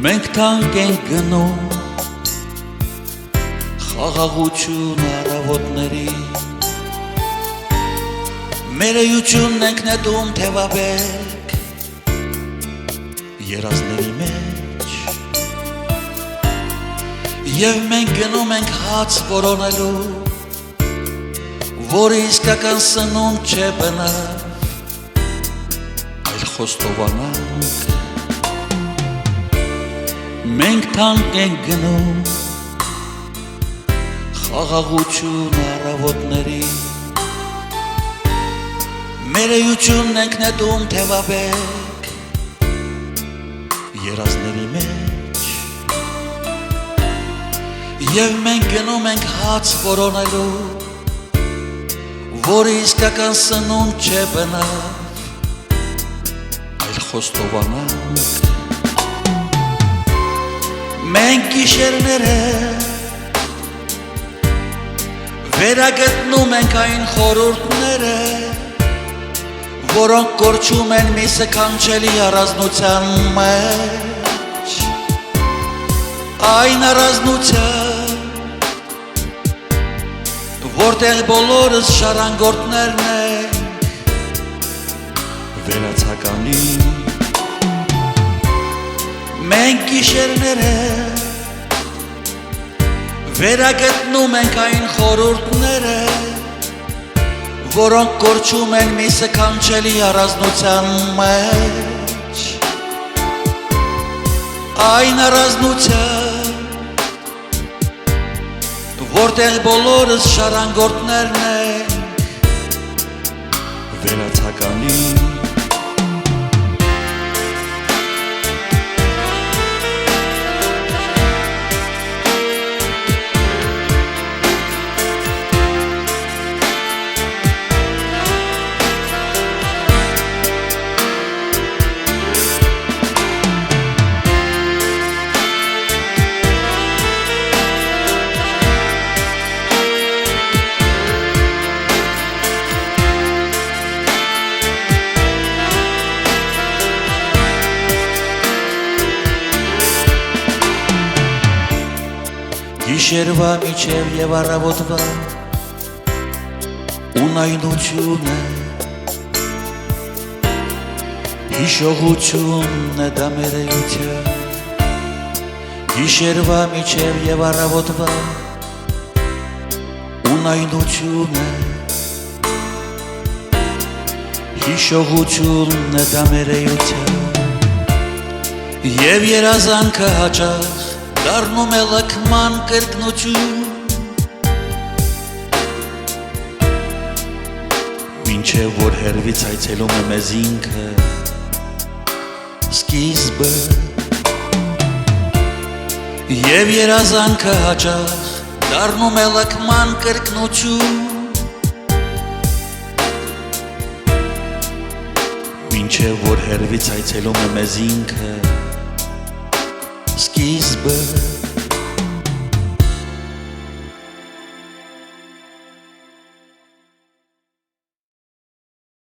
Մենք թանկ ենք գնում խաղաղություն առավոտների Մեր էությունն ենք նետում թևաբեկ երազների մեջ Եվ մենք գնում ենք հաց որոնելու Որը իսկական սնունդ չէ բնավ Այլ խոստովանանք Մենք թանկ ենք գնում խաղաղություն առավոտների Մեր էությունն ենք նետում թևաբեկ երազների մեջ Եվ մենք գնում ենք հաց որոնելու Որը իսկական սնունդ չէ բնավ Այլ խոստովանանք Մենք գիշերները Վերագտնում ենք այն խորհուրդները Որոնք կորչում են մի սքանչելի առանձնության մեջ Այն առանձնության Որտեղ բոլորս շարանգորդներն ենք Վերացականի Մենք գիշերները Վերագտնում ենք այն խորհուրդները Որոնք կորչում են մի սքանչելի առանձնության մեջ Այն առանձնության Որտեղ բոլորս շարանգորդներն ենք Վերացականի Գիշերվա միջև և առավոտվա ունայնություն է Հիշողությունն է դա մեր էության Գիշերվա միջև և առավոտվա ունայնություն է Հիշողությունն է դա մեր էության Եվ երազանքը հաճախ Դառնում է լքման կրկնություն Մինչև որ հեռվից այցելում է մեզ ինքը Սկիզբը Եվ երազանքը հաճախ Դառնում է լքման կրկնություն Մինչև որ հեռվից այցելում է մեզ ինքը Սկիզբը